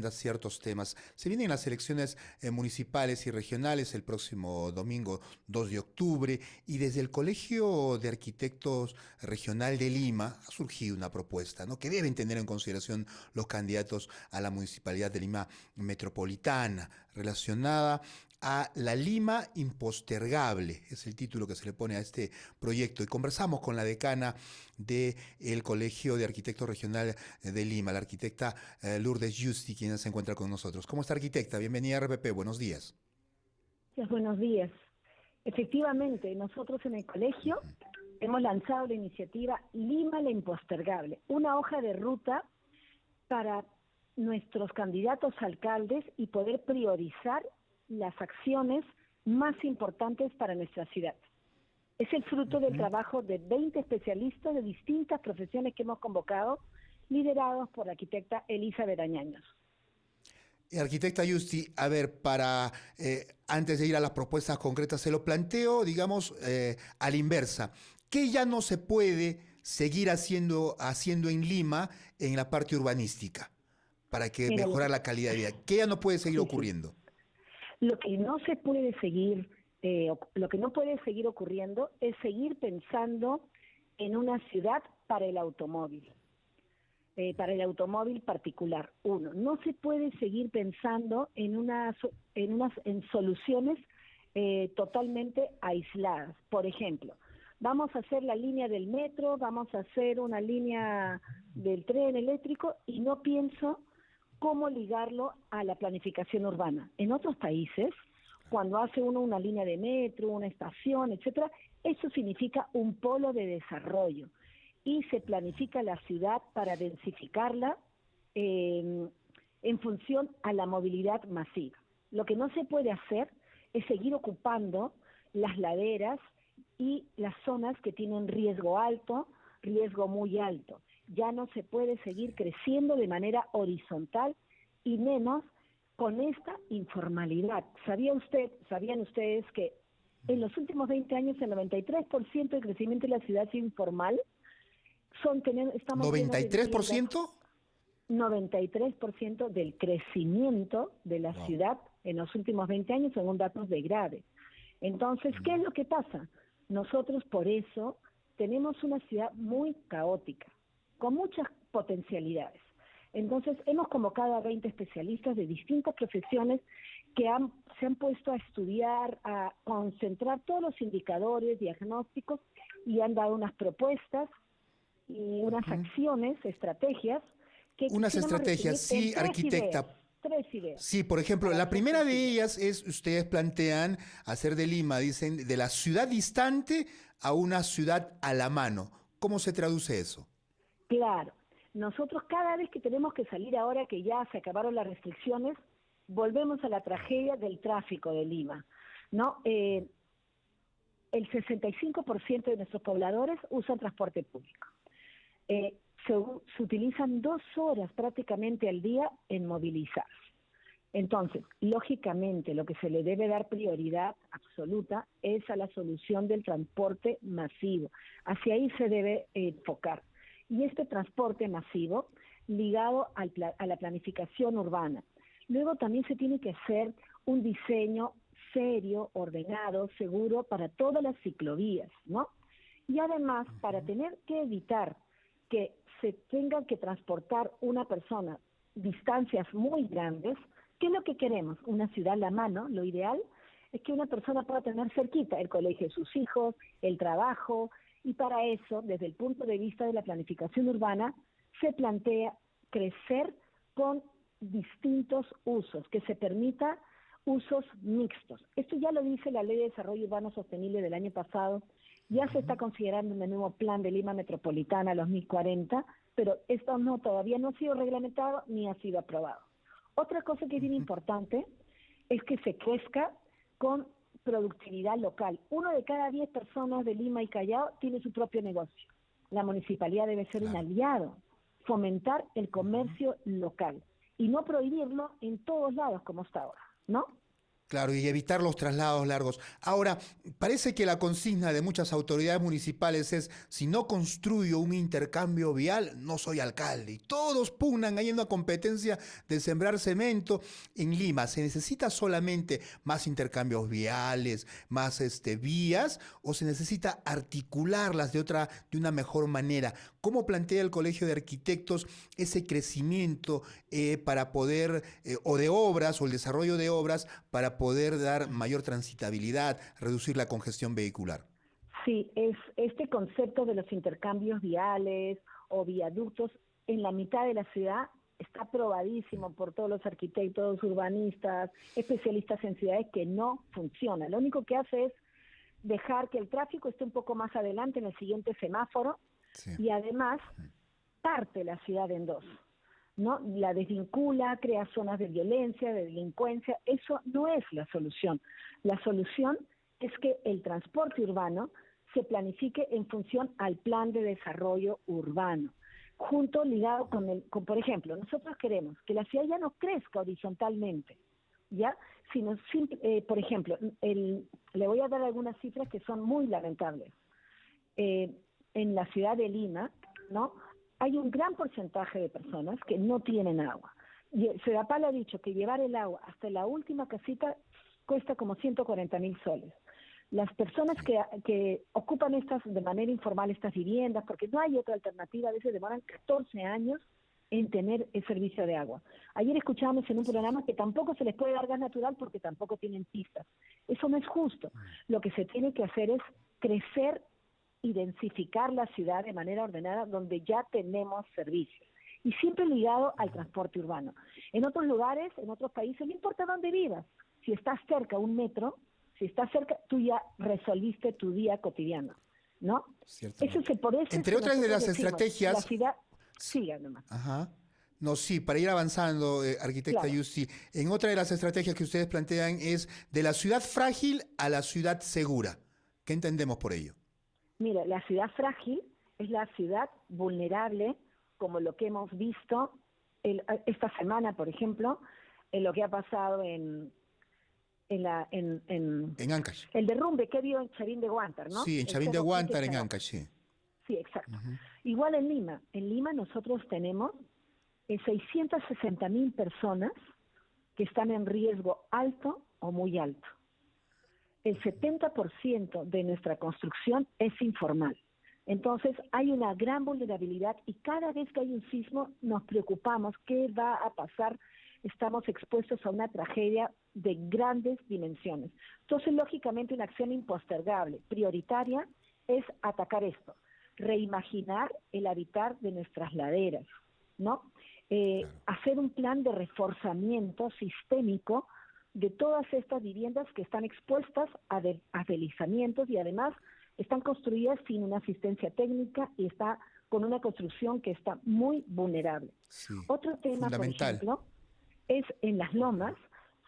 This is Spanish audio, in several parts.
ciertos temas. Se vienen las elecciones municipales y regionales el próximo domingo 2 de octubre y desde el Colegio de Arquitectos Regional de Lima ha surgido una propuesta, ¿no?, que deben tener en consideración los candidatos a la Municipalidad de Lima Metropolitana, relacionada a la Lima impostergable, es el título que se le pone a este proyecto. Y conversamos con la decana del Colegio de Arquitectos Regional de Lima, la arquitecta Lourdes Yusti, quien se encuentra con nosotros. ¿Cómo está, arquitecta? Bienvenida a RPP, buenos días. Buenos días. Efectivamente, nosotros en el colegio hemos lanzado la iniciativa Lima la Impostergable, una hoja de ruta para nuestros candidatos a alcaldes y poder priorizar las acciones más importantes para nuestra ciudad. Es el fruto del trabajo de 20 especialistas de distintas profesiones que hemos convocado, liderados por la arquitecta Elisa Berañaños. Arquitecta Yusti, a ver, antes de ir a las propuestas concretas, se lo planteo, digamos, a la inversa. ¿Qué ya no se puede seguir haciendo en Lima en la parte urbanística para que Mira, mejorar la calidad de vida? ¿Qué ya no puede seguir sí, sí. ocurriendo? Lo que no se puede seguir, lo que no puede seguir ocurriendo es seguir pensando en una ciudad para el automóvil particular. Uno, no se puede seguir pensando en soluciones totalmente aisladas. Por ejemplo, vamos a hacer la línea del metro, vamos a hacer una línea del tren eléctrico y no pienso cómo ligarlo a la planificación urbana. En otros países, cuando hace uno una línea de metro, una estación, etcétera, eso significa un polo de desarrollo y se planifica la ciudad para densificarla en función a la movilidad masiva. Lo que no se puede hacer es seguir ocupando las laderas y las zonas que tienen riesgo alto, riesgo muy alto. Ya no se puede seguir creciendo de manera horizontal y menos con esta informalidad. ¿Sabían ustedes que en los últimos 20 años el 93% del crecimiento de la ciudad es informal? Estamos llenos de viviendas. ¿93%? 93% del crecimiento de la ciudad en los últimos 20 años, según datos de Grade. Entonces, ¿qué es lo que pasa? Nosotros por eso tenemos una ciudad muy caótica, con muchas potencialidades. Entonces, hemos convocado a 20 especialistas de distintas profesiones que se han puesto a estudiar, a concentrar todos los indicadores diagnósticos y han dado unas propuestas y unas acciones, estrategias, que unas estrategias, sí, arquitecta. Tres ideas. Sí, por ejemplo, la primera de ellas es, ustedes plantean hacer de Lima, dicen, de la ciudad distante a una ciudad a la mano. ¿Cómo se traduce eso? Claro, nosotros cada vez que tenemos que salir ahora que ya se acabaron las restricciones, volvemos a la tragedia del tráfico de Lima, ¿no? El 65% de nuestros pobladores usan transporte público. Se utilizan 2 horas prácticamente al día en movilizarse. Entonces, lógicamente, lo que se le debe dar prioridad absoluta es a la solución del transporte masivo. Hacia ahí se debe enfocar. Y este transporte masivo ligado a la planificación urbana. Luego también se tiene que hacer un diseño serio, ordenado, seguro para todas las ciclovías, ¿no? Y además, para tener que evitar que se tenga que transportar una persona distancias muy grandes, ¿qué es lo que queremos? Una ciudad a la mano. Lo ideal es que una persona pueda tener cerquita el colegio de sus hijos, el trabajo, y para eso, desde el punto de vista de la planificación urbana, se plantea crecer con distintos usos, que se permita usos mixtos. Esto ya lo dice la Ley de Desarrollo Urbano Sostenible del año pasado. Ya se está considerando en el nuevo plan de Lima Metropolitana 2040, pero esto todavía no ha sido reglamentado ni ha sido aprobado. Otra cosa que es bien importante es que se crezca con productividad local. 1 de cada 10 personas de Lima y Callao tiene su propio negocio. La municipalidad debe ser un aliado, fomentar el comercio local y no prohibirlo en todos lados como está ahora, ¿no? Claro, y evitar los traslados largos. Ahora, parece que la consigna de muchas autoridades municipales es, si no construyo un intercambio vial, no soy alcalde. Y todos pugnan, hay una competencia de sembrar cemento en Lima. ¿Se necesita solamente más intercambios viales, más vías, o se necesita articularlas de una mejor manera? ¿Cómo plantea el Colegio de Arquitectos ese crecimiento para poder, o de obras, o el desarrollo de obras, para poder dar mayor transitabilidad, reducir la congestión vehicular? Sí, es este concepto de los intercambios viales o viaductos en la mitad de la ciudad está probadísimo por todos los arquitectos, urbanistas, especialistas en ciudades que no funciona. Lo único que hace es dejar que el tráfico esté un poco más adelante en el siguiente semáforo Sí. y además parte la ciudad en dos, ¿no? La desvincula, crea zonas de violencia, de delincuencia. Eso no es la solución. La solución es que el transporte urbano se planifique en función al plan de desarrollo urbano, junto ligado con, por ejemplo, nosotros queremos que la ciudad ya no crezca horizontalmente, ¿ya? Sino, por ejemplo, le voy a dar algunas cifras que son muy lamentables. En la ciudad de Lima, ¿no? Hay un gran porcentaje de personas que no tienen agua. Y el SEDAPAL ha dicho que llevar el agua hasta la última casita cuesta como 140.000 soles. Las personas que ocupan de manera informal estas viviendas, porque no hay otra alternativa, a veces demoran 14 años en tener el servicio de agua. Ayer escuchábamos en un programa que tampoco se les puede dar gas natural porque tampoco tienen pistas. Eso no es justo. Lo que se tiene que hacer es crecer y densificar la ciudad de manera ordenada donde ya tenemos servicios. Y siempre ligado al transporte urbano. En otros lugares, en otros países, no importa dónde vivas. Si estás cerca a un metro, si estás cerca, tú ya resolviste tu día cotidiano, ¿no? Eso es por eso. Entre otras de las estrategias... La ciudad siga nomás. Ajá. No, sí, para ir avanzando, arquitecta Claro. Yusti, en otra de las estrategias que ustedes plantean es de la ciudad frágil a la ciudad segura. ¿Qué entendemos por ello? Mira, la ciudad frágil es la ciudad vulnerable, como lo que hemos visto esta semana, por ejemplo, en lo que ha pasado en Ancash. el derrumbe que vio en Chavín de Huántar, ¿no? Sí, en El Chavín de Cerro Huántar, en Quique Ancash, sí. Sí, exacto. Igual en Lima. En Lima nosotros tenemos 660.000 personas que están en riesgo alto o muy alto. El 70% de nuestra construcción es informal. Entonces hay una gran vulnerabilidad y cada vez que hay un sismo nos preocupamos qué va a pasar. Estamos expuestos a una tragedia de grandes dimensiones. Entonces, lógicamente, una acción impostergable, prioritaria, es atacar esto, reimaginar el habitar de nuestras laderas, ¿no? Hacer un plan de reforzamiento sistémico de todas estas viviendas que están expuestas a deslizamientos y además están construidas sin una asistencia técnica y está con una construcción que está muy vulnerable. Sí, otro tema, por ejemplo, es en las lomas,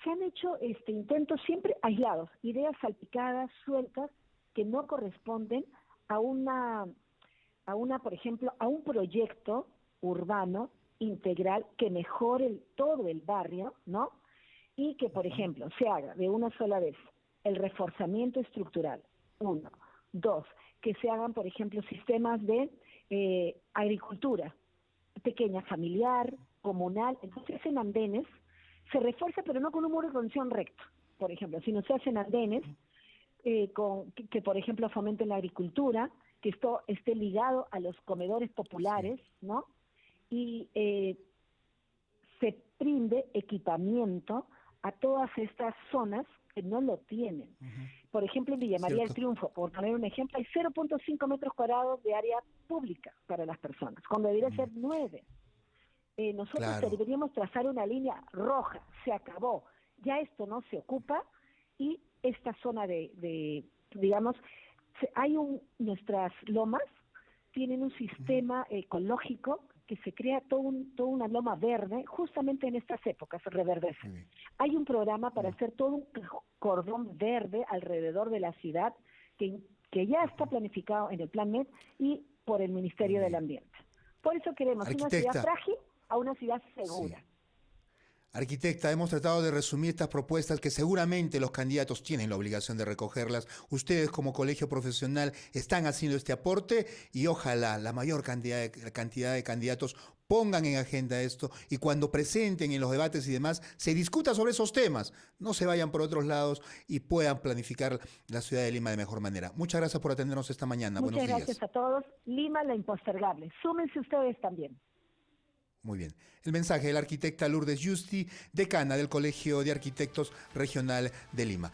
se han hecho intentos siempre aislados, ideas salpicadas, sueltas, que no corresponden a por ejemplo, a un proyecto urbano integral que mejore todo el barrio, ¿no? Y que, por ejemplo, se haga de una sola vez el reforzamiento estructural, 1. 2, que se hagan, por ejemplo, sistemas de agricultura, pequeña, familiar, comunal. Entonces, en andenes se refuerza, pero no con un muro de contención recto, por ejemplo, sino se hacen andenes que, por ejemplo, fomenten la agricultura, que esto esté ligado a los comedores populares, ¿no? Y se brinde equipamiento a todas estas zonas que no lo tienen. Por ejemplo, en Villa María del Triunfo, por poner un ejemplo, hay 0.5 metros cuadrados de área pública para las personas, cuando debería ser 9. Nosotros deberíamos trazar una línea roja, se acabó, ya esto no se ocupa, y esta zona digamos, nuestras lomas tienen un sistema ecológico que se crea toda una loma verde, justamente en estas épocas, reverdece. Hay un programa para hacer todo un cordón verde alrededor de la ciudad que ya está planificado en el Plan MED y por el Ministerio del Ambiente. Por eso queremos una ciudad frágil a una ciudad segura. Sí. Arquitecta, hemos tratado de resumir estas propuestas que seguramente los candidatos tienen la obligación de recogerlas. Ustedes como colegio profesional están haciendo este aporte y ojalá la mayor cantidad de candidatos pongan en agenda esto y cuando presenten en los debates y demás se discuta sobre esos temas. No se vayan por otros lados y puedan planificar la ciudad de Lima de mejor manera. Muchas gracias por atendernos esta mañana. Muchas Buenos días. gracias a todos. Lima, la impostergable. Súmense ustedes también. Muy bien. El mensaje de la arquitecta Lourdes Justi, decana del Colegio de Arquitectos Regional de Lima.